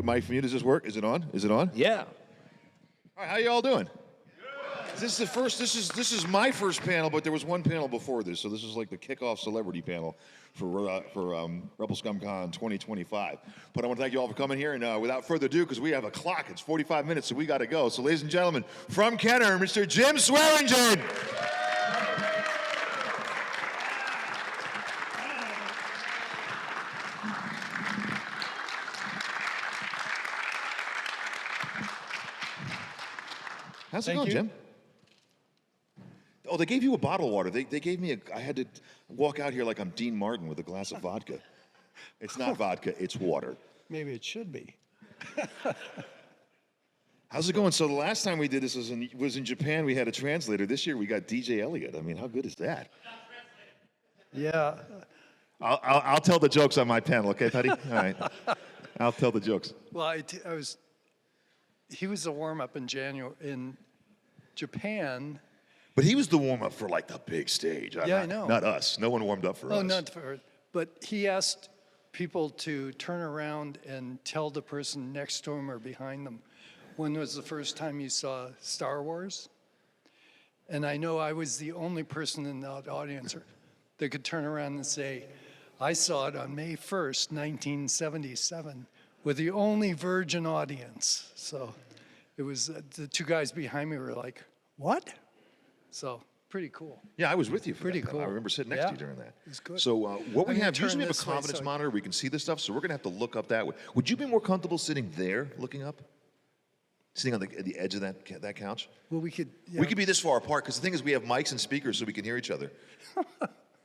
mic from you. Does this work? Is it on? Is it on? Yeah. All right, how you all doing? This is the first. This is my first panel, but there was one panel before this, so this is like the kickoff celebrity panel for Rebel Scum Con 2025. But I want to thank you all for coming here, and without further ado, because we have a clock, it's 45 minutes, so we got to go. So, ladies and gentlemen, from Kenner, Mr. Jim Swearingen. How's it going, Jim? Oh, they gave you a bottle of water. They gave me I had to walk out here like I'm Dean Martin with a glass of vodka. It's not vodka, it's water. Maybe it should be. How's it going? So the last time we did this was in Japan. We had a translator. This year we got DJ Elliott. I mean, how good is that? Yeah. I'll tell the jokes on my panel, okay, Patty? All right. I'll tell the jokes. Well, he was the warm-up in Japan. But he was the warm-up for like the big stage. Yeah, I know. Not us. No one warmed up for us. Oh, not for. But he asked people to turn around and tell the person next to him or behind them when was the first time you saw Star Wars. And I know I was the only person in that audience that could turn around and say, I saw it on May 1st, 1977, with the only virgin audience. So it was the two guys behind me were like, what? So pretty cool. Yeah, I was with you for pretty that. cool. I remember sitting next to you during that. It was good. So what we have, usually we have a this way confidence so monitor. We can see this stuff, so we're going to have to look up that way. Would you be more comfortable sitting there, looking up? Sitting on the edge of that couch? Well, we could. Yeah. We could be this far apart, because the thing is we have mics and speakers so we can hear each other.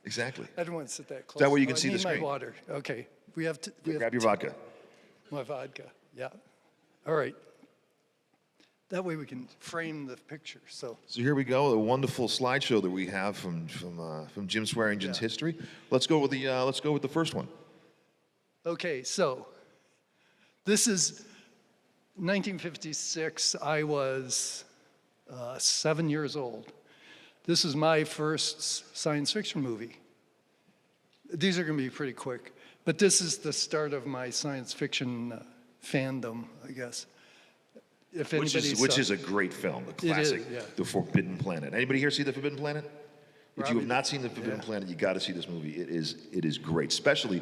Exactly. I don't want to sit that close. That way you can see the I screen. need my water. Okay. We have to. Grab your vodka. My vodka. Yeah. All right. That way we can frame the picture. So here we go, a wonderful slideshow that we have from Jim Swearingen's history. Let's go with the first one. Okay, so this is 1956. I was 7 years old. This is my first science fiction movie. These are going to be pretty quick, but this is the start of my science fiction fandom, I guess. If which is a great film, the classic, The Forbidden Planet. Anybody here see The Forbidden Planet? If you have not seen The Forbidden Planet, you got to see this movie. It is great, especially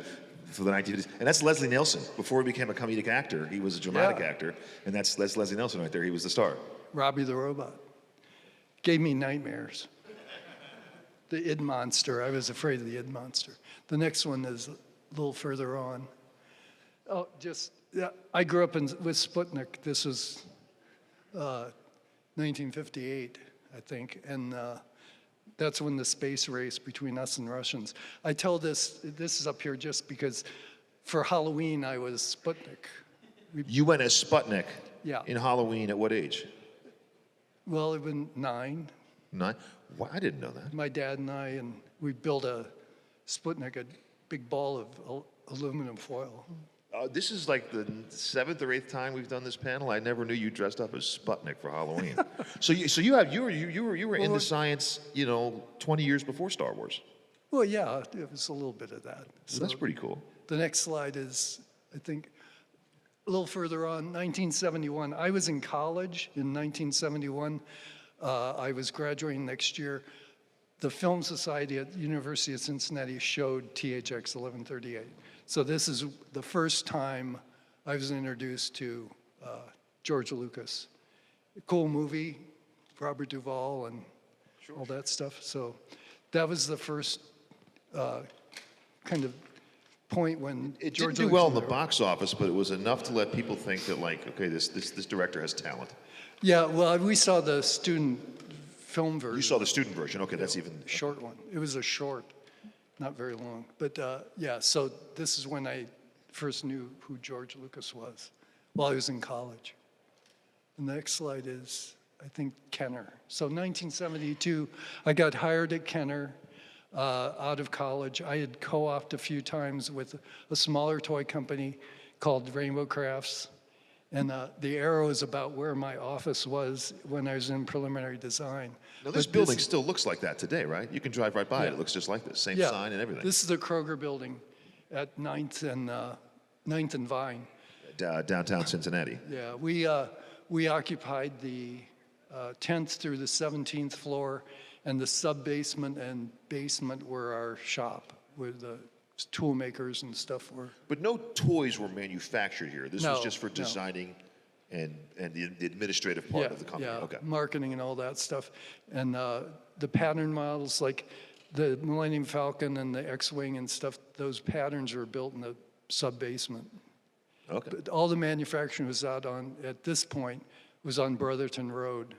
for the 1950s. And that's Leslie Nielsen. Before he became a comedic actor, he was a dramatic actor, and that's Leslie Nielsen right there. He was the star. Robbie the Robot. Gave me nightmares. The id monster. I was afraid of the id monster. The next one is a little further on. Oh, I grew up with Sputnik. This was 1958, I think, and that's when the space race between us and Russians. I tell this is up here just because for Halloween I was Sputnik. You went as Sputnik in Halloween at what age? Well, it was 9. 9? Well, I didn't know that. My dad and I, and we built a Sputnik, a big ball of aluminum foil. This is like the 7th or 8th time we've done this panel. I never knew you dressed up as Sputnik for Halloween. so you were into science, 20 years before Star Wars. Well, yeah, it was a little bit of that. So that's pretty cool. The next slide is, I think, a little further on, 1971. I was in college in 1971. I was graduating next year. The Film Society at the University of Cincinnati showed THX 1138. So this is the first time I was introduced to George Lucas. Cool movie, Robert Duvall and all that stuff. So that was the first kind of point when it George didn't do Lucas well in the box office, but it was enough to let people think that, like, okay, this director has talent. Yeah, well, we saw the student film version. You saw the student version. Okay, that's even short one. It was a short. Not very long, but yeah, so this is when I first knew who George Lucas was, while I was in college. And the next slide is, I think, Kenner. So 1972, I got hired at Kenner out of college. I had co-opted a few times with a smaller toy company called Rainbow Crafts. And the arrow is about where my office was when I was in preliminary design. Now this building still looks like that today, right? You can drive right by it. It looks just like this. Same sign and everything. This is the Kroger building at 9th and Vine. downtown Cincinnati. Yeah, we occupied the 10th through the 17th floor, and the sub-basement and basement were our shop, where the tool makers and stuff were. But no toys were manufactured here. This was No, just for no. designing and the administrative part of the company. Yeah, Okay. marketing and all that stuff. And the pattern models, like the Millennium Falcon and the X-Wing and stuff, those patterns were built in the sub-basement. Okay. But all the manufacturing was out on, at this point, was on Brotherton Road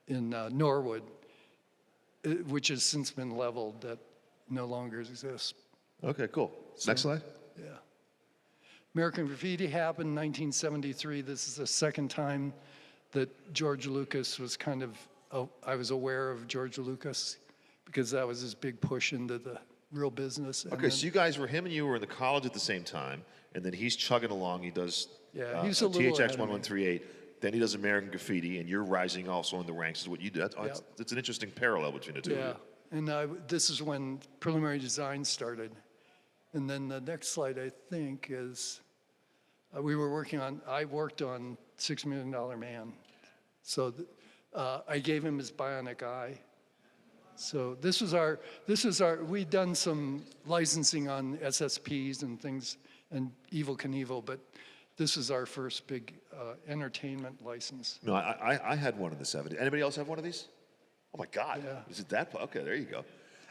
in Norwood, which has since been leveled, that no longer exists. Okay, cool. Next slide. Yeah. American Graffiti happened in 1973. This is the second time that George Lucas was kind of, I was aware of George Lucas because that was his big push into the real business. And Okay, then, so you guys were, him and you were in the college at the same time, and then he's chugging along. He does Yeah, he's a little ahead THX of me. 1138. Then he does American Graffiti, and you're rising also in the ranks is what you do. That's an interesting parallel between the two yeah, of you. and this is when preliminary design started. And then the next slide, I think, is I worked on $6 Million Man. So I gave him his bionic eye. So we'd done some licensing on SSPs and things and Evel Knievel, but this is our first big entertainment license. No, I had one in the 70s. Anybody else have one of these? Oh my God. Yeah. Is it that? Okay, there you go.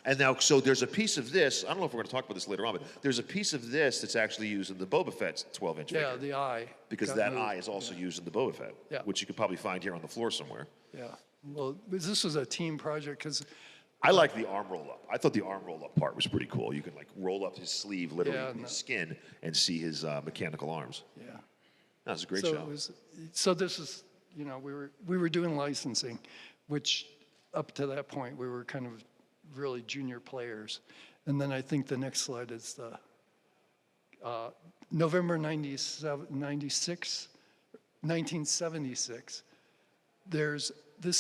And now, so there's a piece of this, I don't know if we're going to talk about this later on, but there's a piece of this that's actually used in the Boba Fett's 12-inch figure. Yeah, the eye. Because got that moved. eye is also used in the Boba Fett, Yeah. which you could probably find here on the floor somewhere. Yeah. Well, this was a team project because I like the arm roll-up. I thought the arm roll-up part was pretty cool. You can like roll up his sleeve, literally Yeah, in no. his skin, and see his mechanical arms. yeah. That was a great So show. so this is, we were doing licensing, which up to that point we were kind of really junior players. And then I think the next slide is the November 1976. This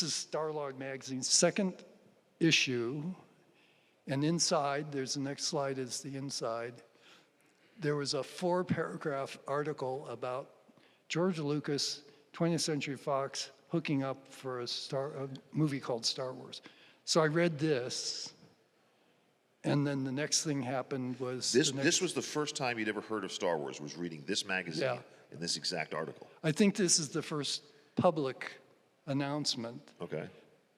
is Starlog Magazine's second issue, and inside, there's the next slide is the inside. There was a 4-paragraph article about George Lucas, 20th Century Fox, hooking up for a movie called Star Wars. So I read this, and then the next thing happened was This was the first time you'd ever heard of Star Wars, was reading this magazine Yeah. in this exact article. I think this is the first public announcement. Okay.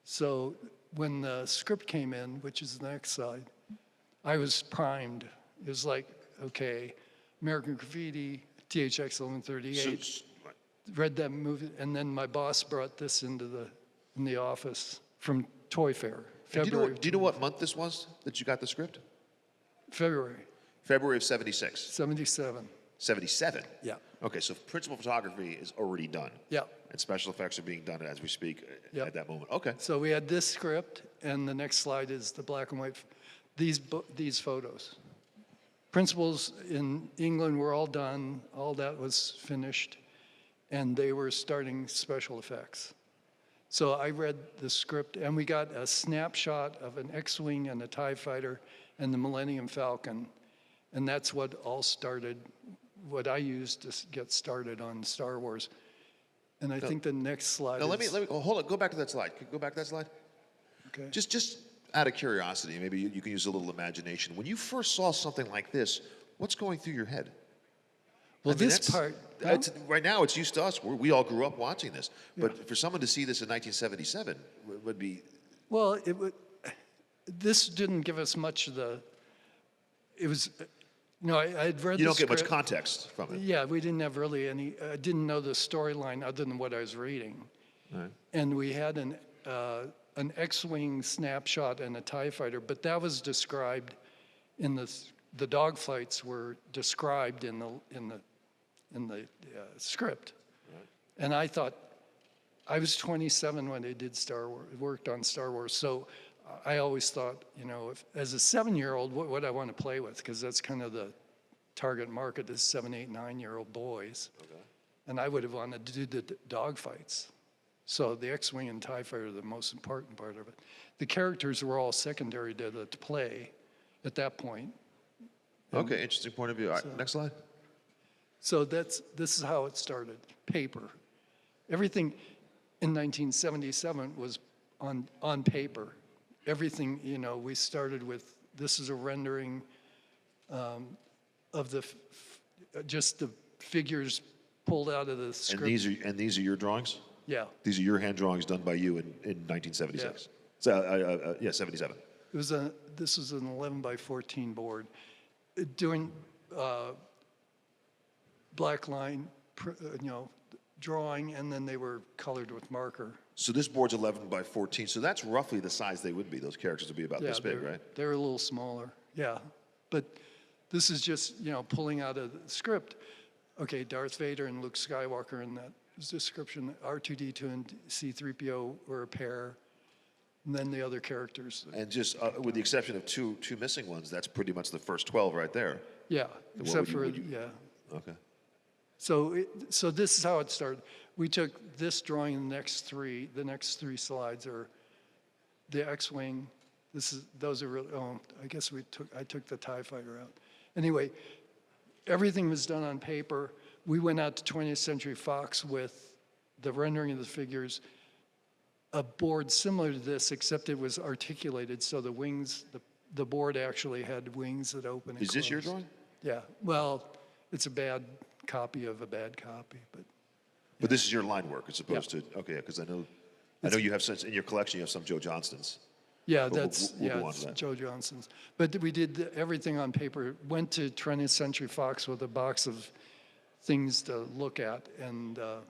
So when the script came in, which is the next slide, I was primed. It was like, okay, American Graffiti, THX 1138. So, Read that movie, and then my boss brought this in the office from Toy Fair, do February. you know what month this was that you got the script? February February of 76. 77. 77? Yeah. Okay, so principal photography is already done. Yeah. And special effects are being done as we speak Yeah. at that moment. Okay. So we had this script, and the next slide is the black and white. These photos. Principals in England were all done. All that was finished, and they were starting special effects. So I read the script, and we got a snapshot of an X-Wing and a TIE Fighter and the Millennium Falcon, and that's what all started, what I used to get started on Star Wars. And I think the next slide Now is... let me hold on. Go back to that slide. Can you go back to that slide? Okay. Just out of curiosity, maybe you can use a little imagination. When you first saw something like this, what's going through your head? Well, I mean, this part... right now, it's used to us. We all grew up watching this. But for someone to see this in 1977 would be... Well, this didn't give us much of the... It was... I had read You the don't get much script. context from it. Yeah, we didn't have really any... I didn't know the storyline other than what I was reading. Right. And we had an X-Wing snapshot and a TIE Fighter, but that was described in the dogfights were described in the script. Right. And I thought, I was 27 when they did Star Wars, worked on Star Wars, so I always thought, as a 7-year-old, what would I want to play with? Because that's kind of the target market is 7, 8, 9-year-old boys. Okay. And I would have wanted to do the dogfights. So the X-Wing and TIE Fighter are the most important part of it. The characters were all secondary to the play at that point. Okay, interesting point of view. All right, next slide. So this is how it started, paper. Everything in 1977 was on paper. Everything, we started with, this is a rendering of just the figures pulled out of the script. And these are your drawings? Yeah. These are your hand drawings done by you in 1976. Yeah. So, 77. This was an 11 by 14 board. Doing black line, drawing, and then they were colored with marker. So this board's 11 by 14. So that's roughly the size they would be. Those characters would be about this big, right? They're a little smaller, yeah. But this is just, pulling out of the script. Okay, Darth Vader and Luke Skywalker in that description. R2-D2 and C-3PO were a pair. And then the other characters. And just with the exception of two missing ones, that's pretty much the first 12 right there. Yeah, except for, Okay. So this is how it started. We took this drawing and the next three slides are the X-Wing. Those are really, I guess I took the TIE fighter out. Anyway, everything was done on paper. We went out to 20th Century Fox with the rendering of the figures, a board similar to this, except it was articulated, so the wings, the board actually had wings that open and Is this your closed. drawing? Yeah, well, it's a bad copy of a bad copy, but. But this is your line work as opposed to, okay, because I know you have in your collection, you have some Joe Johnston's. Yeah, But we'll go on it's to that. Joe Johnston's. But we did everything on paper. Went to 20th Century Fox with a box of things to look at, and And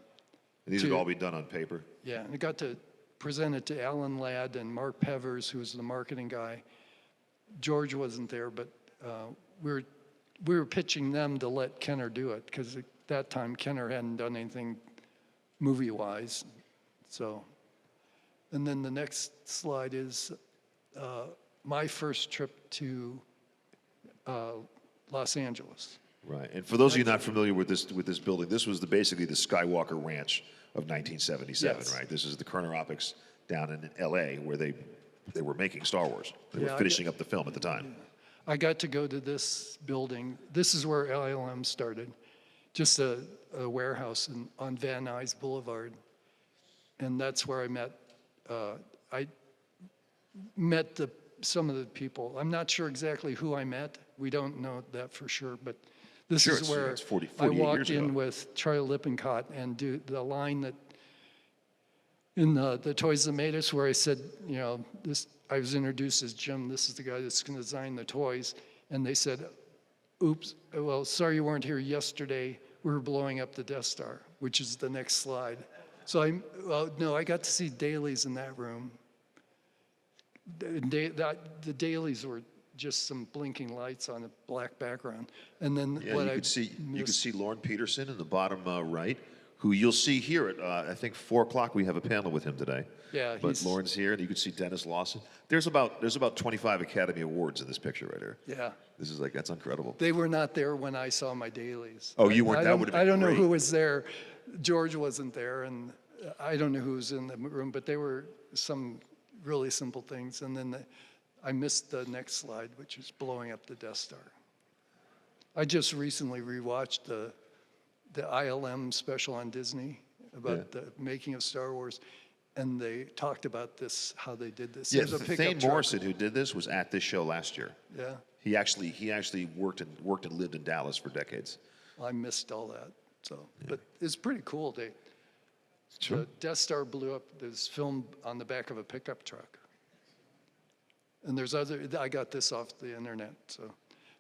these would all be done on paper? yeah, and I got to present it to Alan Ladd and Mark Pevers, who was the marketing guy. George wasn't there, but we were pitching them to let Kenner do it, because at that time Kenner hadn't done anything movie-wise. So, and then the next slide is my first trip to Los Angeles. Right. And for those of you not familiar with this building, this was basically the Skywalker Ranch of 1977, Yes. right? This is the Kerner Optics down in L.A. where they were making Star Wars. They Yeah, were finishing up the film at the time. I got to go to this building. This is where LLM started, just a warehouse on Van Nuys Boulevard. And that's where I met some of the people. I'm not sure exactly who I met. We don't know that for sure, but this Sure, is where it's 48 I walked years in ago. with Charlie Lippincott and do the line that in the Toys That Made Us, where I said, I was introduced as Jim, this is the guy that's going to design the toys. And they said, oops, well, sorry you weren't here yesterday. We were blowing up the Death Star, which is the next slide. So I got to see dailies in that room. The dailies were just some blinking lights on a black background. And then Yeah, what you could see Lauren Peterson in the bottom right, who you'll see here at I think 4 o'clock. We have a panel with him today. Yeah, but Lauren's here, and you could see Dennis Lawson. There's about 25 Academy Awards in this picture right here. Yeah. This is that's incredible. They were not there when I saw my dailies. Oh, you weren't? That would have been I don't know great. who was there. George wasn't there, and I don't know who was in the room, but they were some really simple things. And then I missed the next slide, which is blowing up the Death Star. I just recently rewatched the ILM special on Disney about the making of Star Wars, and they talked about this, how they did this. Yeah, There's a pickup Thane truck. Morrison, who did this, was at this show last year. Yeah, He actually worked and lived in Dallas for decades. I missed all that. So, but it's pretty cool. Sure. The Death Star blew up. There's film on the back of a pickup truck. And I got this off the internet. So,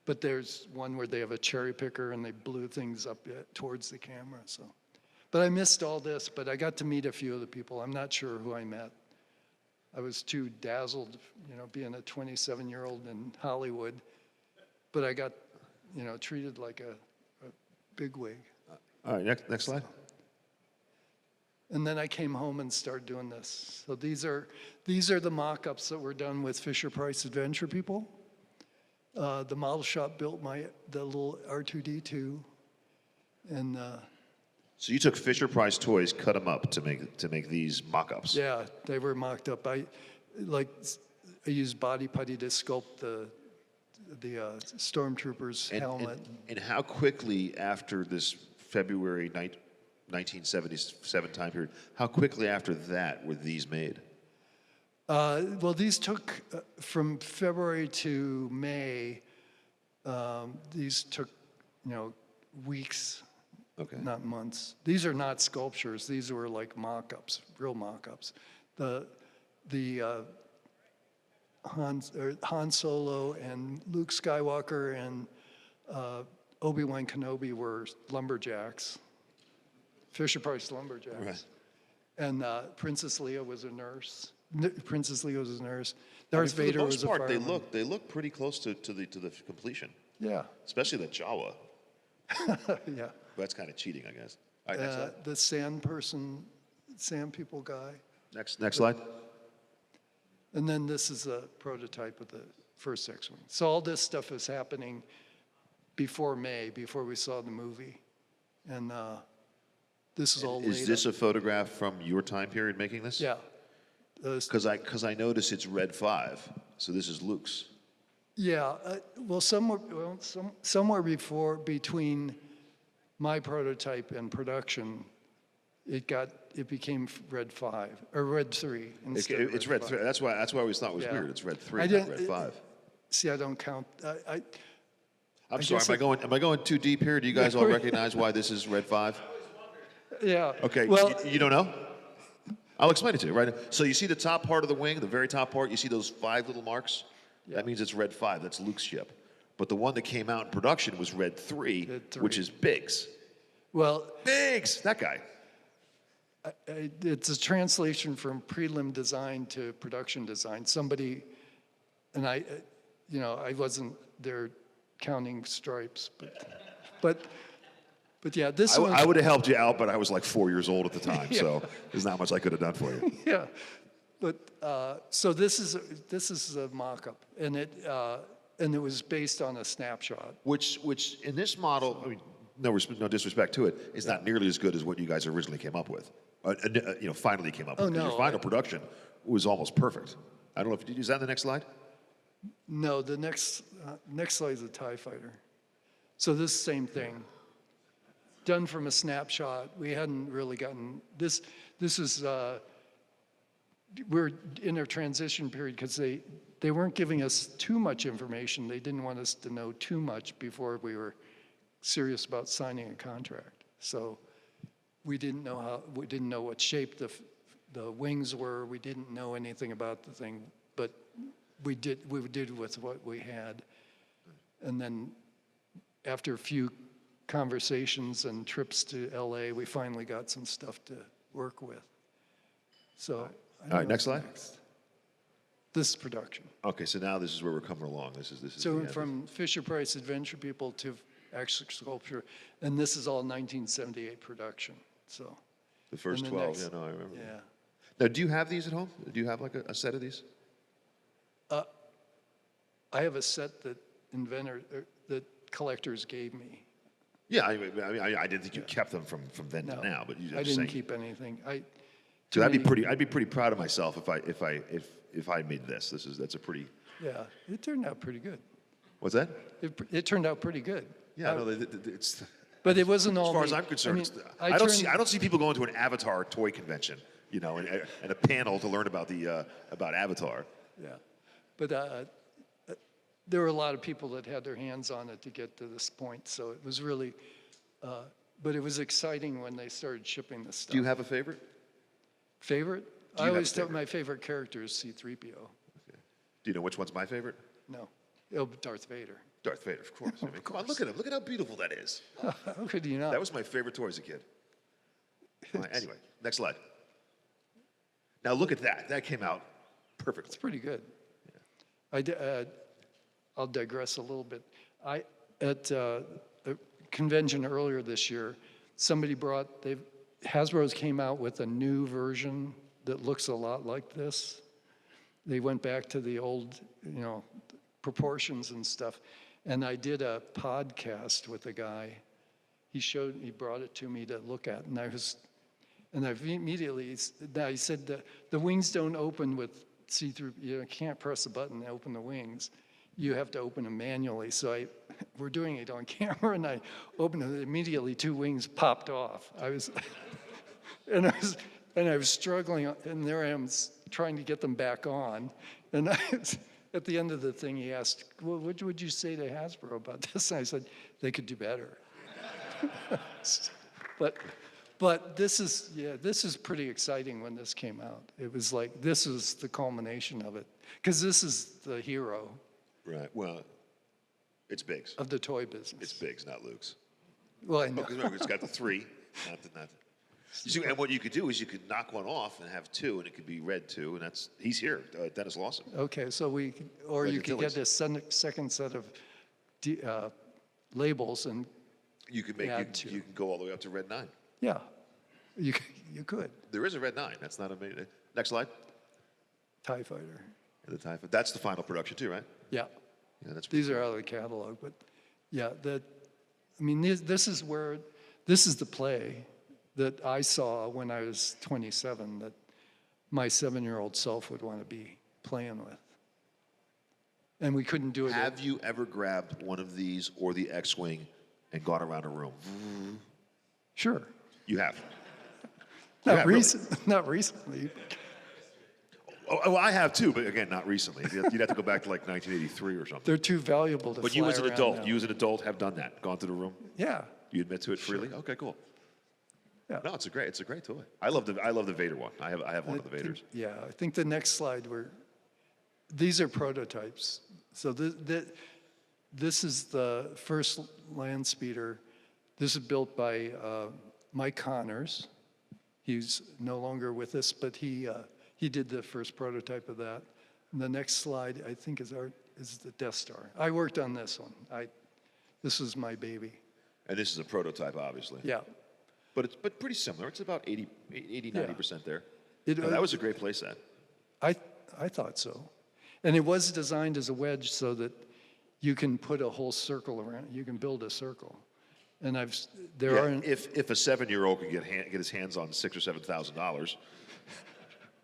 but there's one where they have a cherry picker and they blew things up towards the camera. So, but I missed all this. But I got to meet a few of the people. I'm not sure who I met. I was too dazzled, being a 27-year-old in Hollywood. But I got, treated like a bigwig. All right, next slide. And then I came home and started doing this. So these are the mock-ups that were done with Fisher-Price Adventure people. The model shop built the little R2-D2, and So you took Fisher-Price toys, cut them up to make these mock-ups. yeah, they were mocked up. I used body putty to sculpt the stormtrooper's helmet. And how quickly after this February 1977 time period, how quickly after that were these made? Well, these took from February to May. These took, weeks, not months. These are not sculptures. These were like mock-ups, real mock-ups. The Han Solo and Luke Skywalker and Obi-Wan Kenobi were lumberjacks, Fisher-Price lumberjacks. Right. And Princess Leia was a nurse. Princess Leia was a nurse. Darth Vader was a fireman. For the most part, they look pretty close to the completion. Yeah. Especially the Jawa. Yeah. That's kind of cheating, I guess. All right, next slide. The sand people guy. Next slide. And then this is a prototype of the first X-Wing. So all this stuff is happening before May, before we saw the movie. And this is all Is this a photograph from your time period making this? Yeah. Because I notice it's Red 5, so this is Luke's. Yeah, somewhere between my prototype and production, it became Red 5 or Red 3 instead. It's Red 3. That's why I always thought it was weird. It's Red 3, not Red 5. See, I don't count. I'm sorry. Am I going too deep here? Do you guys all recognize why this is Red 5? Yeah. Okay. Well, you don't know? I'll explain it to you right now. So you see the top part of the wing, the very top part. You see those 5 little marks. Yeah. That means it's Red 5. That's Luke's ship. But the one that came out in production was Red 3, which is Biggs. Well, Biggs, that guy. It's a translation from prelim design to production design. Somebody, and I wasn't there counting stripes, but yeah, this one. I would have helped you out, but I was like 4 years old at the time, so there's not much I could have done for you. Yeah, but so this is a mock-up, and it was based on a snapshot. Which in this model, I mean, no disrespect to it, is not nearly as good as what you guys originally came up with. Finally came up with. No, Your final production was almost perfect. I don't know if is that the next slide? No, the next slide is a TIE fighter. So this same thing, done from a snapshot. We hadn't really gotten this. This is we're in a transition period because they weren't giving us too much information. They didn't want us to know too much before we were serious about signing a contract. So we didn't know what shape the wings were. We didn't know anything about the thing, but we did with what we had. And then after a few conversations and trips to LA, we finally got some stuff to work with. So all right, next slide. This is production. Okay, so now this is where we're coming along. This is So from Fisher-Price Adventure People to actual sculpture, and this is all 1978 production. So the first 12, I remember. Yeah. Now, do you have these at home? Do you have like a set of these? I have a set that collectors gave me. Yeah, I didn't think you kept them from then to now, but I didn't keep anything. So I'd be pretty proud of myself if I made this. That's a pretty. Yeah, it turned out pretty good. What's that? It turned out pretty good. Yeah, no, it's. But it wasn't all. As far as I'm concerned, I don't see people going to an Avatar toy convention, and a panel to learn about about Avatar. Yeah, but there were a lot of people that had their hands on it to get to this point, so it was really. But it was exciting when they started shipping this stuff. Do you have a favorite? Favorite? I always thought my favorite character is C-3PO. Okay. Do you know which one's my favorite? No. Darth Vader. Darth Vader, of course. Come on, look at him. Look at how beautiful that is. How could you not? That was my favorite toy as a kid. Right, anyway, next slide. Now look at that. That came out perfectly. It's pretty good. Yeah. I'll digress a little bit. At a convention earlier this year, Hasbro's came out with a new version that looks a lot like this. They went back to the old, proportions and stuff. And I did a podcast with a guy. He brought it to me to look at, and I immediately, he said that the wings don't open with see-through. You can't press a button to open the wings. you have to open them manually. So we're doing it on camera, and I opened it. Immediately, 2 wings popped off. And I was struggling, and there I am trying to get them back on. And at the end of the thing, he asked, well, what would you say to Hasbro about this? And I said, they could do better. But this is pretty exciting when this came out. It was like, this is the culmination of it. Because this is the hero Right. Well, it's Biggs. of the toy business. It's Biggs, not Luke's. Well, I know. Because remember, it's got the 3, not the. You see, and what you could do is you could knock one off and have 2, and it could be red 2, and he's here, Dennis Lawson. Okay, so you could get this second set of labels, and You can you can go all the way up to red 9. yeah, you could. There is a red 9. That's not amazing. Next slide. TIE Fighter. The TIE Fighter. That's the final production too, right? Yeah. Yeah, that's. These are out of the catalog, but yeah, this is the play that I saw when I was 27 that my 7-year-old self would want to be playing with. And we couldn't do it. Have you ever grabbed one of these or the X-Wing and gone around a room? Sure. You have. Not really? Not recently. Oh, well, I have too, but again, not recently. You'd have to go back to like 1983 or something. They're too valuable to But fly you as an around adult, now. have done that, gone to the room. Yeah. You admit to it freely? Okay, cool. Yeah. No, it's a great toy. I love the Vader one. I have one of the Vaders. Yeah, I think the next slide these are prototypes. So this is the first land speeder. This is built by Mike Connors. He's no longer with us, but he did the first prototype of that. And the next slide, I think, is the Death Star. I worked on this one. This was my baby. And this is a prototype, obviously. Yeah. But pretty similar. It's about 90% there. It- That was a great playset. I thought so. And it was designed as a wedge so that you can put a whole circle around. You can build a circle. And If a 7-year-old could get his hands on $6,000 or $7,000.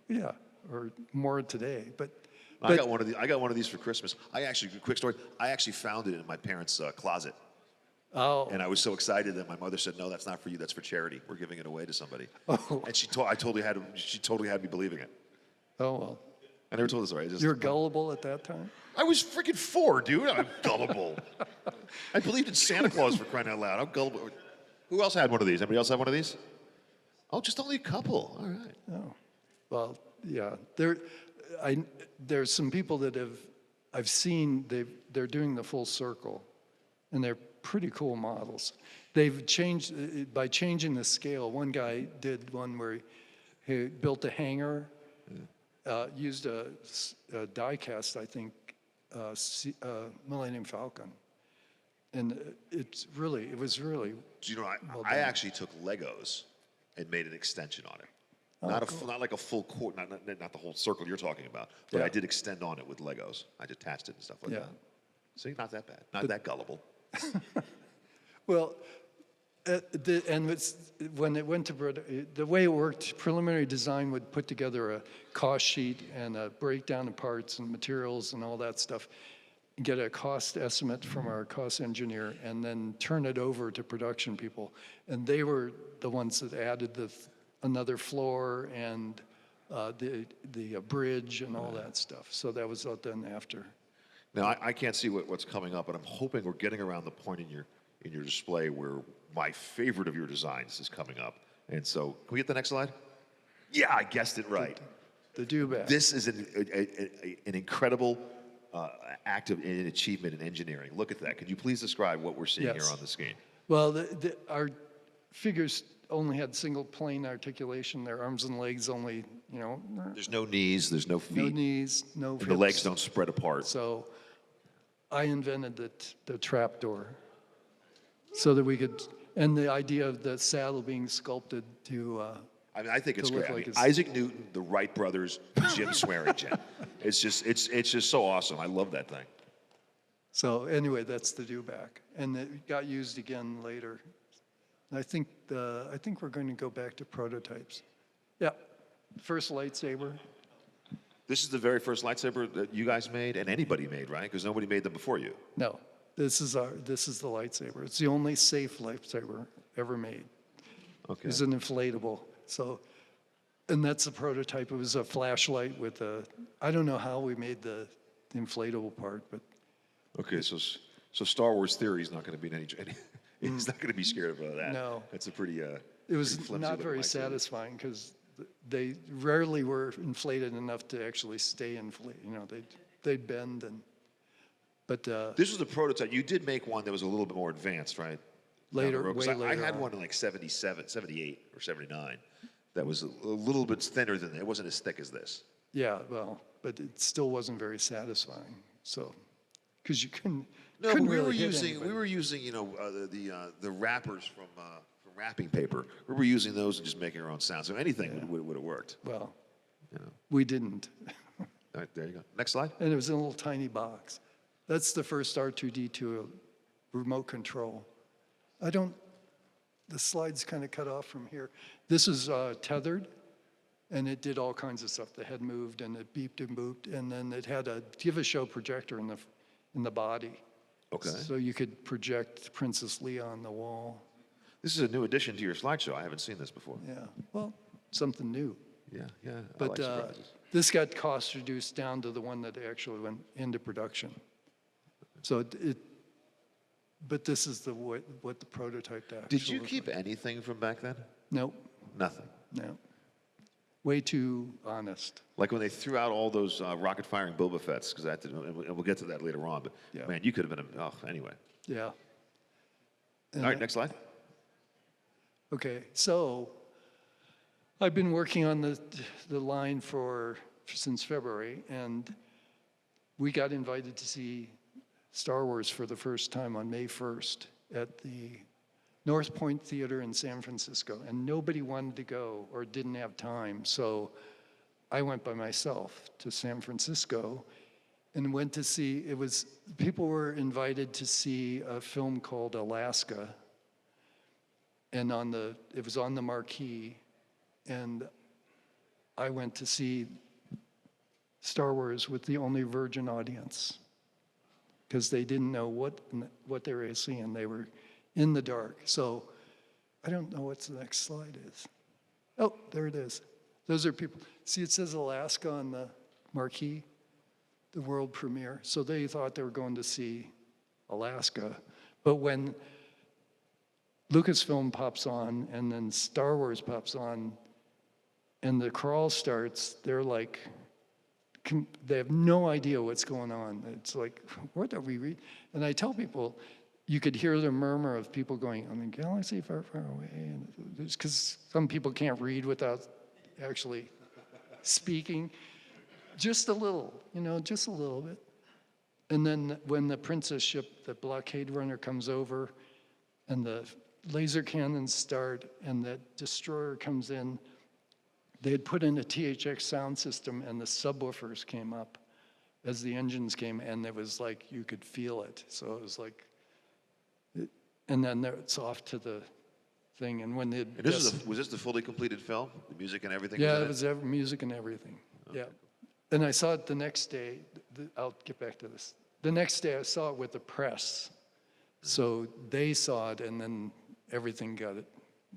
Yeah, or more today. But I got one of these for Christmas. Quick story. I actually found it in my parents' closet. oh, And I was so excited that my mother said, "No, that's not for you. That's for charity. We're giving it away to somebody." Oh. And she totally had me believing it. oh well, I never told this story. you're gullible at that time. I was freaking 4, dude. I'm gullible. I believed in Santa Claus for crying out loud. I'm gullible. Who else had one of these? Anybody else have one of these? Oh, just only a couple. All right. Oh, well, yeah. There's some people that I've seen. They're doing the full circle, and they're pretty cool models. They've changed by changing the scale. One guy did one where he built a hangar, used a die cast, I think, Millennium Falcon, and it was really. Do you know, well I done. actually took Legos and made an extension on it. Oh, Not like a full core, not the whole circle you're talking about, but Yeah. I did extend on it with Legos. I detached it and stuff like Yeah. that. See, not that bad. Not that gullible. Well, when it went to the way it worked, preliminary design would put together a cost sheet and a breakdown of parts and materials and all that stuff, get a cost estimate from our cost engineer, and then turn it over to production people. And they were the ones that added another floor and the bridge and all that stuff. So that was all done after. Now, I can't see what's coming up, but I'm hoping we're getting around the point in your display where my favorite of your designs is coming up. And so, can we get the next slide? Yeah, I guessed it right. The dewback. This is an incredible act of an achievement in engineering. Look at that. Could you please describe what we're seeing Yes. here on the screen? Well, our figures only had single plane articulation. Their arms and legs only, There's no knees, there's no feet, no knees, no and hips. the legs don't spread apart. So I invented the trap door so that we could, and the idea of the saddle being sculpted to, I mean, I think it's to look great. like I mean, it's- Isaac Newton, the Wright brothers, Jim Swearingen. It's just so awesome. I love that thing. so anyway, that's the dewback. And it got used again later. And I think we're going to go back to prototypes. Yeah, first lightsaber. This is the very first lightsaber that you guys made and anybody made, right? Because nobody made them before you. No, this is the lightsaber. It's the only safe lightsaber ever made. Okay. It's an inflatable. So, and that's the prototype. It was a flashlight with I don't know how we made the inflatable part, but. Okay, so Star Wars Theory is not going to be he's not going to be scared of that. No. That's a pretty. It was pretty flimsy not looking very lightsaber. satisfying because they rarely were inflated enough to actually stay inflated. You know, they'd bend but This was the prototype. You did make one that was a little bit more advanced, right? later, Down the road, 'cause way I later had on. one in like 77, 78 or 79 that was a little bit thinner than it wasn't as thick as this. Yeah, well, but it still wasn't very satisfying. So, because you couldn't. No, but couldn't we really were hit using anybody. the wrappers from wrapping paper. We were using those and just making our own sound. So anything would have worked. Well, You know. we didn't. All right, there you go. Next slide. And it was in a little tiny box. That's the first R2D2 remote control. The slide's kind of cut off from here. This is tethered, and it did all kinds of stuff. The head moved, and it beeped and booped, and then it had a give-a-show projector in the body. Okay. So you could project Princess Leia on the wall. This is a new addition to your slideshow. I haven't seen this before. Yeah, well, something new. Yeah. I But like surprises. this got cost reduced down to the one that actually went into production. So but this is what the prototype actually Did you looked keep like. anything from back then? Nope, Nothing. no. Way too honest. Like when they threw out all those rocket firing Boba Fett's, because and we'll get to that later on. But Yeah. man, you could have been anyway. Yeah. All right, next slide. Okay, so I've been working on the line since February, and we got invited to see Star Wars for the first time on May 1st at the North Point Theater in San Francisco, and nobody wanted to go or didn't have time, so I went by myself to San Francisco and went to see, people were invited to see a film called Alaska, and it was on the marquee, and I went to see Star Wars with the only virgin audience because they didn't know what they were seeing. They were in the dark. So I don't know what the next slide is. Oh, there it is. Those are people. See, it says Alaska on the marquee, the world premiere. So they thought they were going to see Alaska. But when Lucasfilm pops on and then Star Wars pops on and the crawl starts, they're like, they have no idea what's going on. It's like, what are we reading? And I tell people, you could hear the murmur of people going, I'm in a galaxy far, far away. And it's because some people can't read without actually speaking. Just a little, just a little bit. And then when the princess ship, the blockade runner comes over and the laser cannons start and the destroyer comes in, they had put in a THX sound system and the subwoofers came up as the engines came, and it was like you could feel it. So it was like, and then it's off to the thing. And when the Was this the fully completed film? The music and everything? yeah, in it was music and everything. Yeah, and I saw it the next day. I'll get back to this. The next day, I saw it with the press, so they saw it, and then everything got it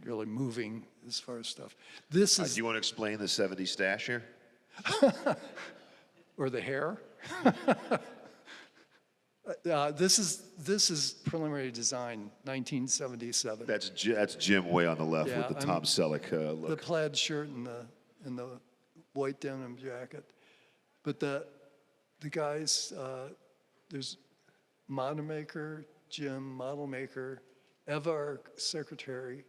really moving as far as stuff. This is do you want to explain the 70s stash here? or the hair. This is preliminary design, 1977. That's Jim way on the left Yeah, with the Tom Selleck The look. plaid shirt and the white denim jacket. But the guys, there's model maker, Jim, model maker, Eva, our secretary,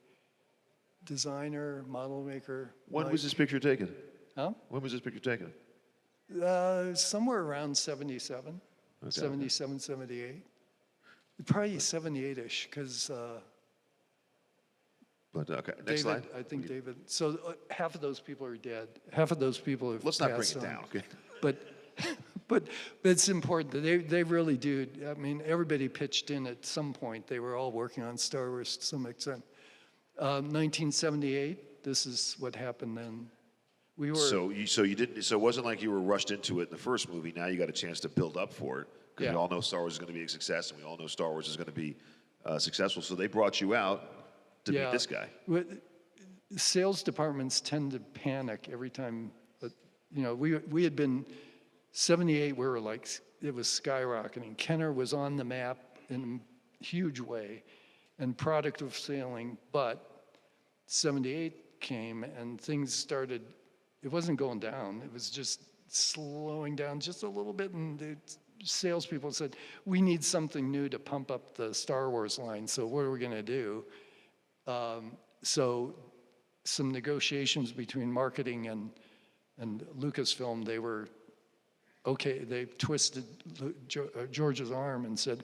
designer, model maker. When Mike. was this picture taken? Huh? When was this picture taken? Somewhere around 77, Okay. 77, 78. Probably 78-ish, because But okay, next David, slide. I think David, so half of those people are dead. Half of those people have Let's not bring passed it on. down, okay? But it's important that they really do. I mean, everybody pitched in at some point. They were all working on Star Wars to some extent. 1978, this is what happened then. We were. So you didn't. So it wasn't like you were rushed into it in the first movie. Now you got a chance to build up for it because Yeah. we all know Star Wars is going to be a success, and we all know Star Wars is going to be successful. So they brought you out to meet this guy. Sales departments tend to panic every time. But, you know, we had been 78. We were like, it was skyrocketing. Kenner was on the map in a huge way, and product was selling. But 78 came, and things started. It wasn't going down. It was just slowing down just a little bit, and the salespeople said, "We need something new to pump up the Star Wars line. So what are we going to do?" So some negotiations between marketing and Lucasfilm, they were okay. They twisted George's arm and said,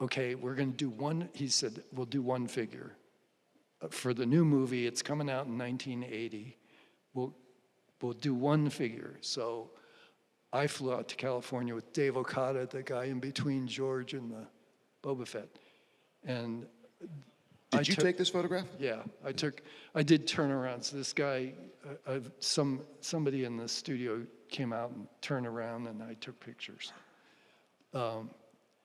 "Okay, we're going to do one." He said, "We'll do one figure for the new movie. It's coming out in 1980. We'll do one figure." So I flew out to California with Dave Okada, the guy in between George and the Boba Fett, and Did you take this photograph? yeah, I did turnarounds. This guy, somebody in the studio came out and turned around, and I took pictures.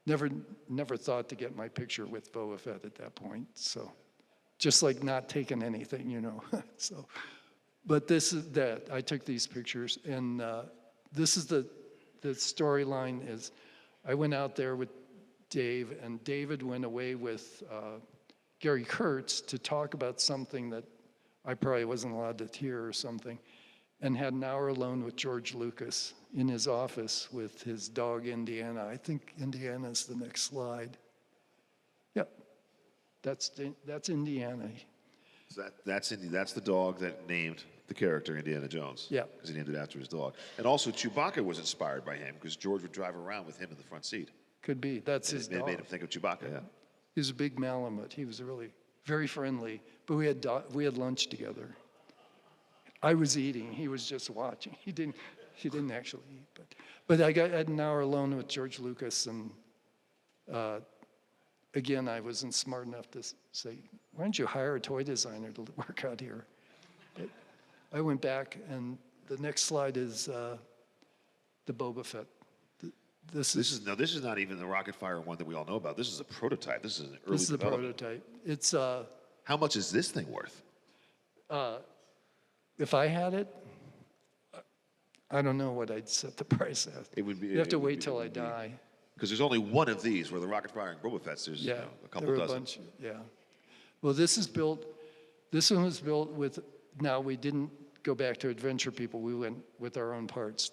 Never thought to get my picture with Boba Fett at that point. So, just like not taking anything, you know. So, but this is that I took these pictures, and this is the storyline. Is I went out there with Dave, and David went away with Gary Kurtz to talk about something that I probably wasn't allowed to hear or something, and had an hour alone with George Lucas in his office with his dog Indiana. I think Indiana's the next slide. Yep, that's Indiana. So that's the dog that named the character Indiana Jones. Yeah. Because he named it after his dog. And also Chewbacca was inspired by him because George would drive around with him in the front seat. Could be. That's his It dog. made him think of Chewbacca. Yeah. He was a big Malamute. He was really very friendly. But we had lunch together. I was eating. He was just watching. He didn't actually eat. But I had an hour alone with George Lucas, and again, I wasn't smart enough to say, "Why don't you hire a toy designer to work out here?" But I went back, and the next slide is the Boba Fett. This is not even the rocket fire one that we all know about. This is a prototype. This is an early this is the development. prototype. It's How much is this thing worth? if I had it, I don't know what I'd set the price at. It would be. You have to wait till I die. Because there's only one of these, where the rocket firing Boba Fett's, there's Yeah, a couple there were dozen. a bunch. Yeah. Well, this one was built with. Now we didn't go back to Adventure People. We went with our own parts.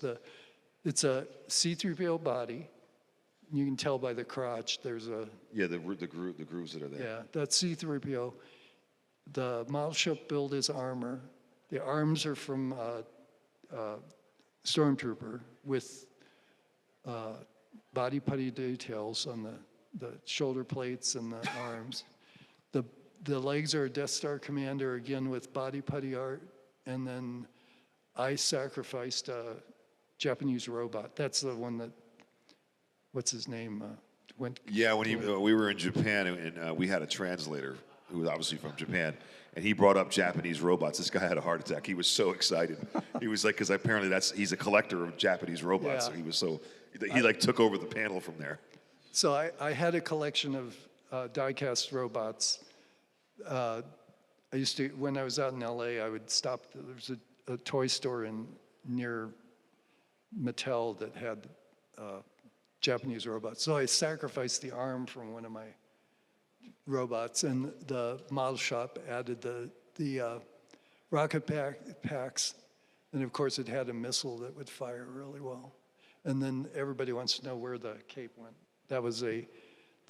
It's a C-3PO body. You can tell by the crotch. There's a Yeah, the grooves that are there. yeah. That's C-3PO. The model ship built his armor. The arms are from Stormtrooper with body putty details on the shoulder plates and the arms. The legs are a Death Star Commander, again with body putty art. And then I sacrificed a Japanese robot. That's the one that, what's his name, went. Yeah, when we were in Japan, and we had a translator who was obviously from Japan, and he brought up Japanese robots. This guy had a heart attack. He was so excited. He was like, because apparently he's a collector of Japanese robots. Yeah. So he was he like took over the panel from there. So I had a collection of die-cast robots. I used to, when I was out in LA, I would stop. There was a toy store near Mattel that had Japanese robots. So I sacrificed the arm from one of my robots, and the model shop added the rocket packs, and of course it had a missile that would fire really well. And then everybody wants to know where the cape went. That was the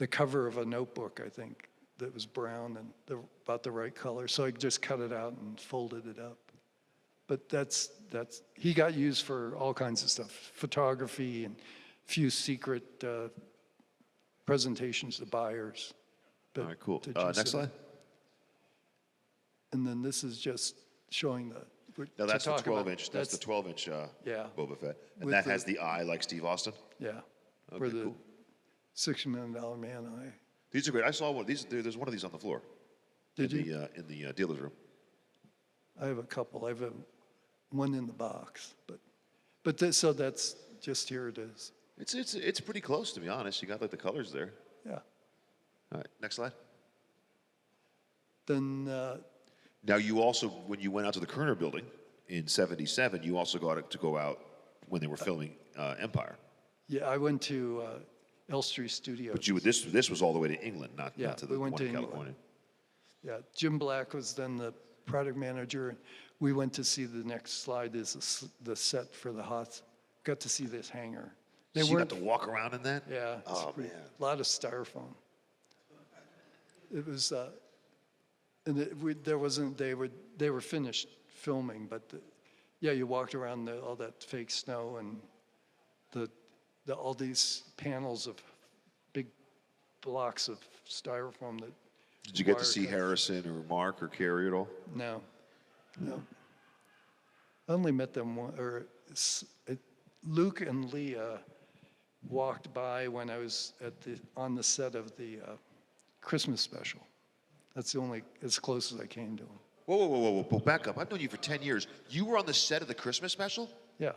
cover of a notebook, I think, that was brown and about the right color. So I just cut it out and folded it up. But he got used for all kinds of stuff, photography and a few secret presentations to buyers. But All right, cool. to just Next sit- slide. And then this is just showing Now that's the talk about- 12-inch. That's the 12-inch yeah. Boba Fett, and With that the- has the eye like Steve Austin. Yeah, Okay, for the cool. $6 million man eye. These are great. I saw one. There's one of these on the floor. Did in you? The, in the dealer's room. I have a couple. I have a one in the box. But this, so that's just here it is. It's pretty close, to be honest. You got like the colors there. Yeah. All right, next slide. Then Now you also, when you went out to the Kerner building in '77, you also got to go out when they were filming Empire. yeah, I went to Elstree Studios. But this was all the way to England, not to the we went one to in England. California. Yeah, Jim Black was then the product manager. We went to see the next slide is the set for the Hots. Got to see this hangar. They So you got weren't. to walk around in that? Yeah. Oh, man. A lot of styrofoam. It was, there wasn't. They were finished filming, but yeah, you walked around all that fake snow and all these panels of big blocks of styrofoam that. Did you get to wire see cut. Harrison or Mark or Carrie at all? No. I only met them Luke and Leah walked by when I was on the set of the Christmas special. That's the only, as close as I came to them. Whoa, back up. I've known you for 10 years. You were on the set of the Christmas special? Yeah.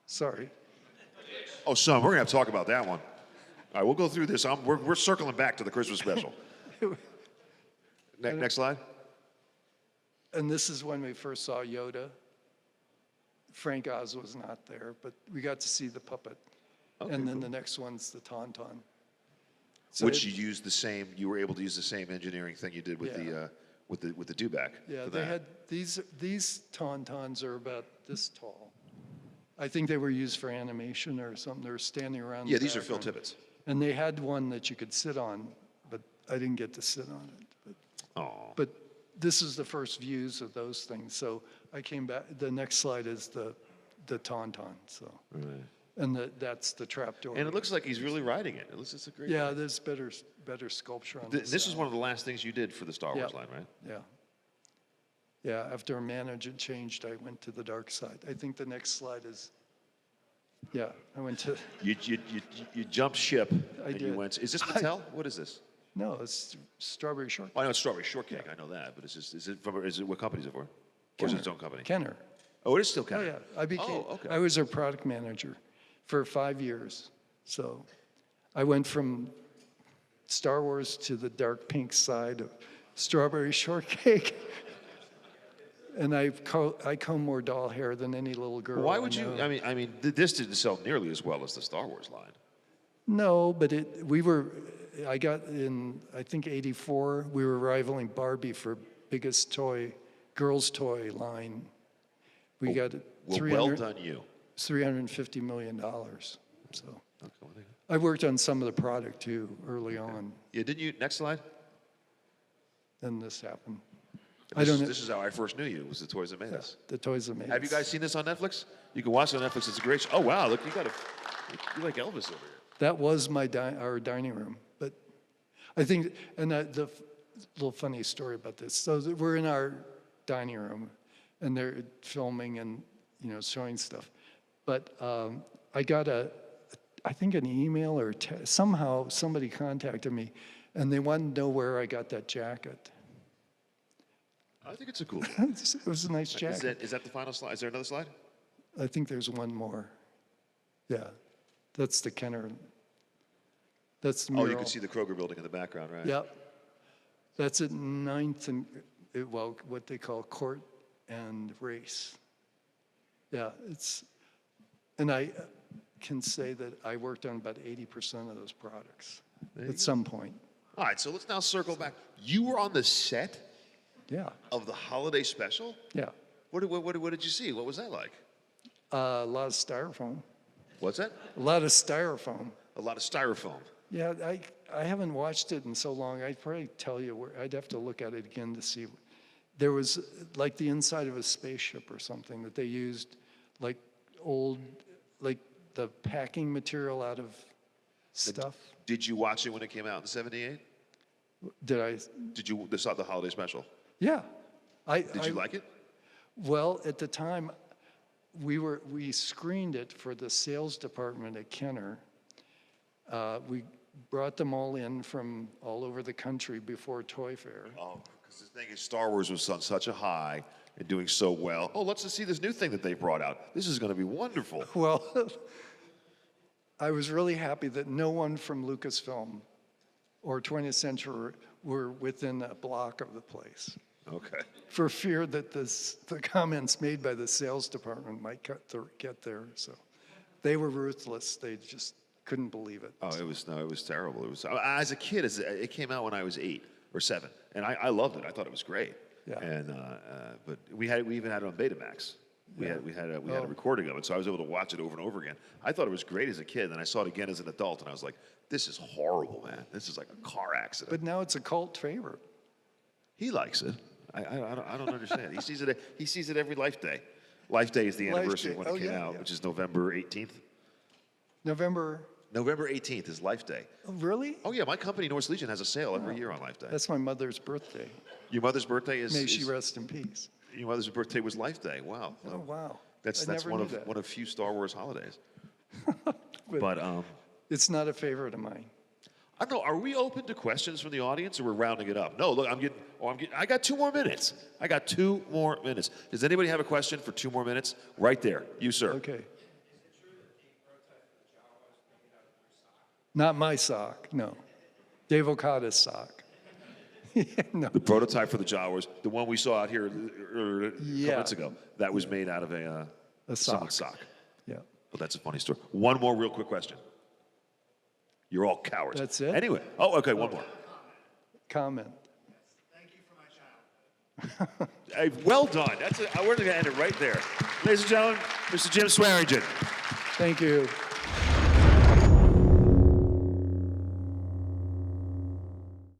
Sorry. Oh, son, we're going to have to talk about that one. All right, we'll go through this. We're circling back to the Christmas special. Next slide. And this is when we first saw Yoda. Frank Oz was not there, but we got to see the puppet. Okay, and then cool. the next one's the Tauntaun. So Which you were able to use the same engineering thing you did with Yeah. the dewback. Yeah, for they that. had these Tauntauns are about this tall. I think they were used for animation or something. They were standing around. Yeah, the these are Phil background. Tippett's. And they had one that you could sit on, but I didn't get to sit on it. Oh. But this is the first views of those things. So I came back. The next slide is the Tauntaun. So, Right. and that's the trapdoor. And it looks like he's really riding it. It looks it's a great. Yeah, there's better sculpture on This is one of the last things you did for the Star Wars Yeah. line, right? Yeah. Yeah, after our manager changed, I went to the dark side. I think the next slide is, yeah, I went to, You jumped ship. I and You did. went. Is this Mattel? What is this? no, it's Strawberry Shortcake. Oh, I know it's Strawberry Shortcake. I know that, but is it what company is it for? Or is it its own company? Kenner. Oh, it is still Oh, Kenner. yeah. okay. I was their product manager for 5 years. So I went from Star Wars to the dark pink side of Strawberry Shortcake. And I comb more doll hair than any little girl. Why I would you? know. I mean, this didn't sell nearly as well as the Star Wars line. No, but I got in, I think, '84, we were rivaling Barbie for biggest girls' toy line. We got Well done, you. $350 million. So Okay, well, there you I worked on some of the product too early on, go. Yeah, didn't you? Next slide. then this happened. This is how I first knew you. Was the Toys That Made Us. The Toys That Made Have you Us. guys seen this on Netflix? You can watch it on Netflix. It's a great show. Oh wow, look, you like Elvis over here. That was our dining room. But I think, and the little funny story about this. So we're in our dining room, and they're filming and showing stuff. But I got I think an email or somehow somebody contacted me, and they wanted to know where I got that jacket. I think it's a cool. It was a nice jacket. Is that the final slide? Is there another slide? I think there's one more. Yeah, that's the Kenner. That's the Oh, mural. you can see the Kroger building in the background, right? Yep. That's at 9th and, what they call Court and Race. Yeah, and I can say that I worked on about 80% of those products at some point. All right, so let's now circle back. You were on the set Yeah, of the holiday special. yeah. What did you see? What was that like? A lot of styrofoam. What's that? A lot of styrofoam. A lot of styrofoam. Yeah, I haven't watched it in so long. I'd probably tell you where. I'd have to look at it again to see. There was like the inside of a spaceship or something that they used, like the packing material out of stuff. Did you watch it when it came out in '78? Did I? Did you saw the holiday special? Yeah. Did you like it? Well, at the time, we screened it for the sales department at Kenner. We brought them all in from all over the country before Toy Fair. Oh, The thing is, Star Wars was on such a high and doing so well. Oh, let's just see this new thing that they brought out. This is going to be wonderful. Well, I was really happy that no one from Lucasfilm or 20th Century were within a block of the place, Okay. for fear that the comments made by the sales department might get there. So they were ruthless. They just couldn't believe it. Oh, it was terrible. It was as a kid. It came out when I was 8 or 7, and I loved it. I thought it was great. Yeah. And but we even had it on Betamax. We had a Oh. recording of it, so I was able to watch it over and over again. I thought it was great as a kid, and I saw it again as an adult, and I was like, "This is horrible, man. This is like a car accident." But now it's a cult favorite. He likes it. I don't understand. He sees it every Life Day. Life Day is the anniversary Day. when it Oh, came yeah, out, yeah. which is November 18th. November, November 18th is Life Day. oh, really? Oh yeah, my company North Legion has a sale every year on Life Day. That's my mother's birthday. Your mother's birthday is. May she rest in peace. Your mother's birthday was Life Day. Wow. Oh, wow. That's I never one knew of that. one of few Star Wars holidays. But But it's not a favorite of mine. I don't know. Are we open to questions from the audience, or we're rounding it up? No. Look, I got 2 more minutes. I got 2 more minutes. Does anybody have a question for 2 more minutes? Right there, you sir. Okay. Not my sock, no. Dave Okada's sock. No. The prototype for the Jawas, the one we saw out here a couple Yeah. months ago, that was made out of a someone's sock. Yeah. Well, that's a funny story. One more real quick question. You're all cowards. That's it? Anyway. Oh, okay. One more. Comment. Hey, well done. We're going to end it right there. Ladies and gentlemen, Mr. Jim Swearingen. Thank you.